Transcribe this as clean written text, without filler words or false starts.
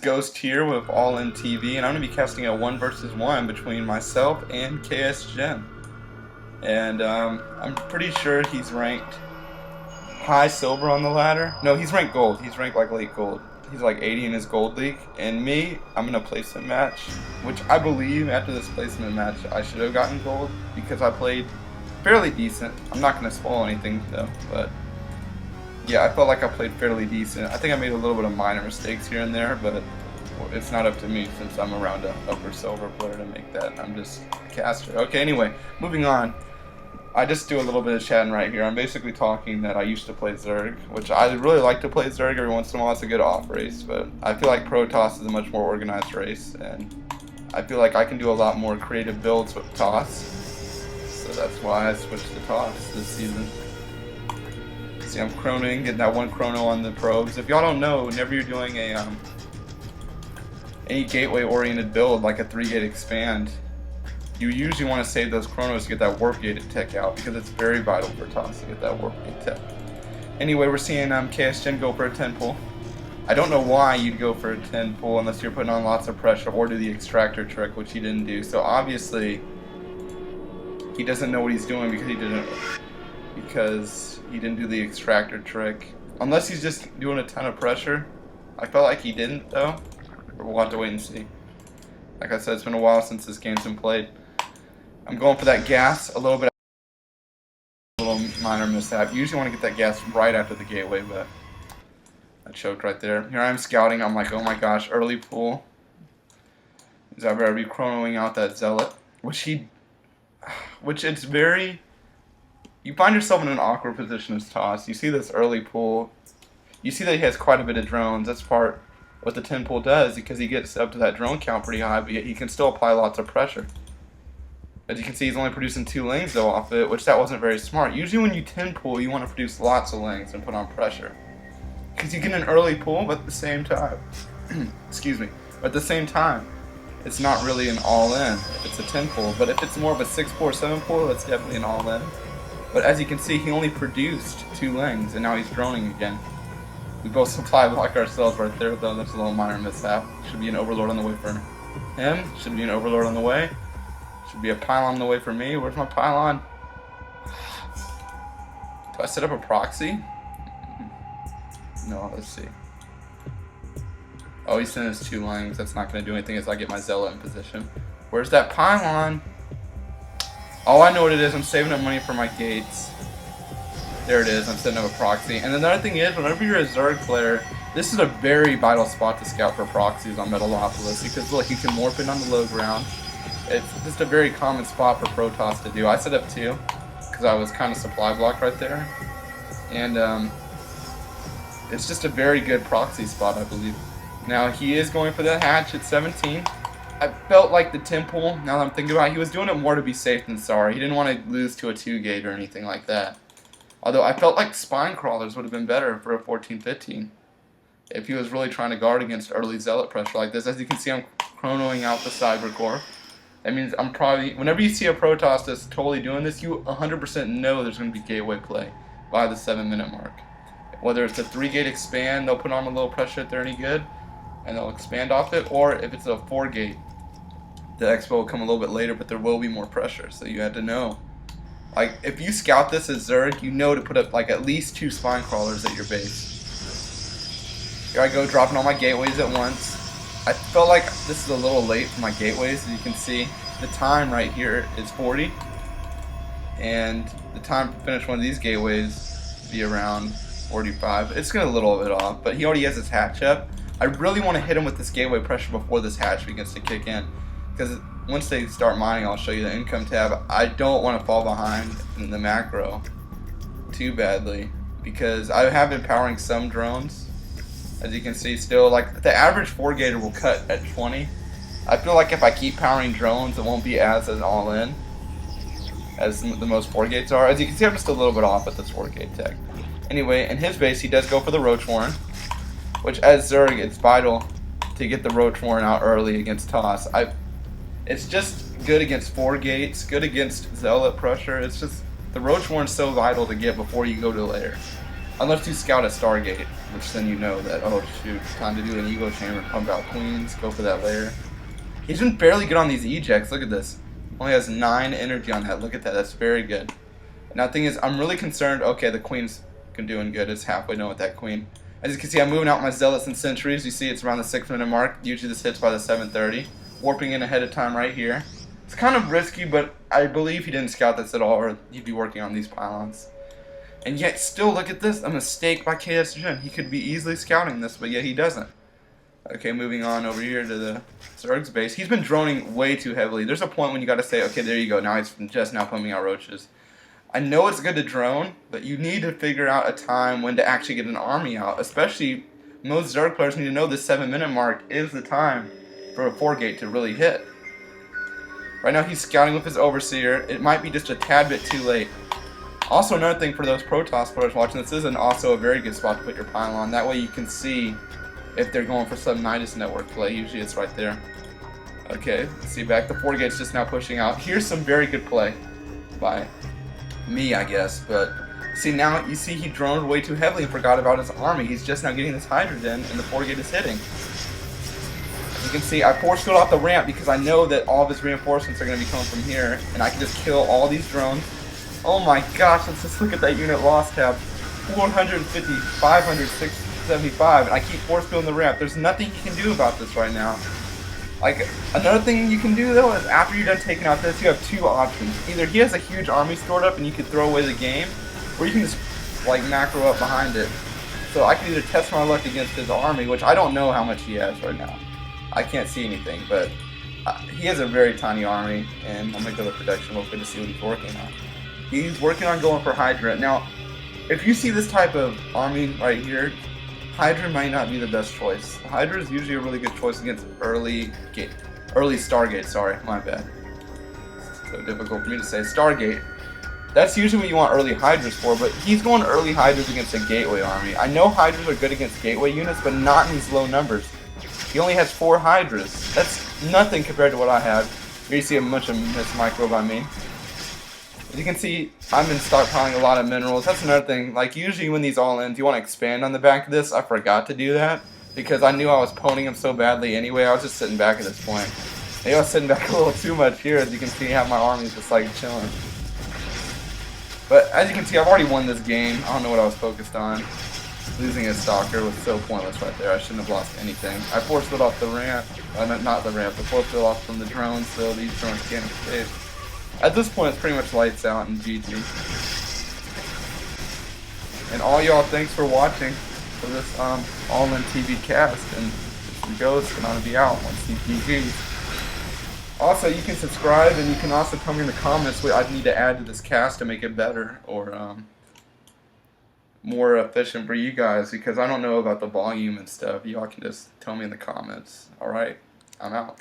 Ghost here with All In TV, and I'm going to be casting a 1 versus 1 between myself and ksjin. And I'm pretty sure he's ranked high silver on the ladder. No, he's ranked gold. He's ranked like late gold. He's like 80 in his gold league. And me, I'm going to placement match, which I believe after this placement match I should have gotten gold because I played fairly decent. I'm not going to spoil anything though, but yeah, I felt like I played fairly decent. I think I made a little bit of minor mistakes here and there, but it's not up to me since I'm around an upper silver player to make that. I'm just a caster. Okay, anyway, moving on. I just do a little bit of chatting right here. I'm basically talking that I used to play Zerg, which I really like to play Zerg every once in a while. It's a good off race, but I feel like Protoss is a much more organized race, and I feel like I can do a lot more creative builds with Toss. So that's why I switched to Toss this season. See, I'm chronoing, getting that one chrono on the probes. If y'all don't know, whenever you're doing a any gateway-oriented build, like a 3-gate expand, you usually want to save those chronos to get that warp gated tech out because it's very vital for Toss to get that warp gate tech. Anyway, we're seeing ksjin go for a 10 pull. I don't know why you'd go for a 10 pull unless you're putting on lots of pressure or do the extractor trick, which he didn't do. So obviously, he doesn't know what he's doing because he didn't do the extractor trick. Unless he's just doing a ton of pressure. I felt like he didn't though. But we'll have to wait and see. Like I said, it's been a while since this game's been played. I'm going for that gas a little bit. A little minor mishap. You usually want to get that gas right after the gateway, but I choked right there. Here I am scouting. I'm like, oh my gosh, early pull. Is I better be chronoing out that zealot, which it's very. You find yourself in an awkward position as Toss. You see this early pull. You see that he has quite a bit of drones. That's part what the 10 pull does because he gets up to that drone count pretty high, but yet he can still apply lots of pressure. As you can see, he's only producing 2 lanes though off it, which that wasn't very smart. Usually when you 10 pull, you want to produce lots of lanes and put on pressure. Because you get an early pull, but at the same time, excuse me, but at the same time, it's not really an all-in if it's a 10 pull. But if it's more of a 6 pull or 7 pull, it's definitely an all-in. But as you can see, he only produced 2 lanes, and now he's droning again. We both supply block ourselves right there, though. That's a little minor mishap. Should be an overlord on the way for him. Should be an overlord on the way. Should be a pylon on the way for me. Where's my pylon? Do I set up a proxy? No, let's see. Oh, he sent his 2 lanes. That's not going to do anything as I get my zealot in position. Where's that pylon? Oh, I know what it is. I'm saving up money for my gates. There it is. I'm setting up a proxy. And another thing is, whenever you're a Zerg player, this is a very vital spot to scout for proxies on Metalopolis because look, you can morph in on the low ground. It's just a very common spot for Protoss to do. I set up 2 because I was kind of supply blocked right there. And it's just a very good proxy spot, I believe. Now, he is going for the hatch at 17. I felt like the 10 pull, now that I'm thinking about it, he was doing it more to be safe than sorry. He didn't want to lose to a 2-gate or anything like that. Although I felt like spine crawlers would have been better for a 14-15 if he was really trying to guard against early zealot pressure like this. As you can see, I'm chronoing out the cyber core. That means I'm probably, whenever you see a Protoss that's totally doing this, you 100% know there's going to be gateway play by the 7-minute mark. Whether it's a 3-gate expand, they'll put on a little pressure if they're any good, and they'll expand off it, or if it's a 4-gate, the expo will come a little bit later, but there will be more pressure, so you had to know. Like, if you scout this as Zerg, you know to put up like at least 2 spine crawlers at your base. Here I go, dropping all my gateways at once. I felt like this is a little late for my gateways. As you can see, the time right here is 40. And the time to finish one of these gateways would be around 45. It's getting a little bit off, but he already has his hatch up. I really want to hit him with this gateway pressure before this hatch begins to kick in. Because once they start mining, I'll show you the income tab. I don't want to fall behind in the macro too badly because I have been powering some drones. As you can see, still, like, the average 4-gater will cut at 20. I feel like if I keep powering drones, it won't be as an all-in as the most 4-gates are. As you can see, I'm just a little bit off at this 4-gate tech. Anyway, in his base, he does go for the Roach Warren, which as Zerg, it's vital to get the Roach Warren out early against Toss. It's just good against 4-gates, good against zealot pressure. It's just, the Roach Warren's so vital to get before you go to layer. Unless you scout a Stargate, which then you know that, oh shoot, time to do an ego chamber, pump out queens, go for that layer. He's been fairly good on these ejects, look at this. Only has 9 energy on that, look at that, that's very good. Now the thing is, I'm really concerned, okay, the queen's doing good, it's halfway done with that queen. As you can see, I'm moving out my zealots and sentries, you see it's around the 6-minute mark, usually this hits by the 7:30. Warping in ahead of time right here. It's kind of risky, but I believe he didn't scout this at all, or he'd be working on these pylons. And yet, still, look at this, a mistake by ksjin. He could be easily scouting this, but yet he doesn't. Okay, moving on over here to the Zerg's base. He's been droning way too heavily. There's a point when you got to say, okay, there you go. Now he's just now pumping out roaches. I know it's good to drone, but you need to figure out a time when to actually get an army out. Especially, most Zerg players need to know the 7-minute mark is the time for a 4-gate to really hit. Right now he's scouting with his Overseer. It might be just a tad bit too late. Also, another thing for those Protoss players watching, this is also a very good spot to put your pylon. That way you can see if they're going for some Nidus network play. Usually it's right there. Okay, see back. The 4-gate's just now pushing out. Here's some very good play by me, I guess. But see, now you see he droned way too heavily and forgot about his army. He's just now getting this hydrogen and the 4-gate is hitting. You can see I force field off the ramp because I know that all of his reinforcements are going to be coming from here, and I can just kill all these drones. Oh my gosh, let's just look at that unit loss tab. 450, 500, 675, and I keep force fielding the ramp. There's nothing you can do about this right now. Like, another thing you can do though is after you're done taking out this, you have 2 options. Either he has a huge army stored up and you can throw away the game, or you can just like macro up behind it. So I can either test my luck against his army, which I don't know how much he has right now. I can't see anything, but he has a very tiny army, and I'm going to go to production real quick to see what he's working on. He's working on going for Hydra. Now, if you see this type of army right here, Hydra might not be the best choice. Hydra is usually a really good choice against early Stargate, sorry, my bad. It's so difficult for me to say. Stargate. That's usually what you want early Hydras for, but he's going early Hydras against a Gateway army. I know Hydras are good against Gateway units, but not in these low numbers. He only has 4 Hydras. That's nothing compared to what I have. Here you see a bunch of missed micro by me. As you can see, I've been stockpiling a lot of minerals. That's another thing. Like, usually when these all ends, you want to expand on the back of this. I forgot to do that because I knew I was poning him so badly anyway. I was just sitting back at this point. Maybe I was sitting back a little too much here. As you can see, how my army's just like chilling. But as you can see, I've already won this game. I don't know what I was focused on. Losing a stalker was so pointless right there. I shouldn't have lost anything. I forced it off the ramp. Not the ramp. I forced it off from the drones, so these drones can't escape. At this point, it's pretty much lights out and GG. And all y'all, thanks for watching for this all-in TV cast. And the Ghost gonna be out once he GGs. Also, you can subscribe, and you can also tell me in the comments what I need to add to this cast to make it better or more efficient for you guys, because I don't know about the volume and stuff. Y'all can just tell me in the comments. Alright, I'm out.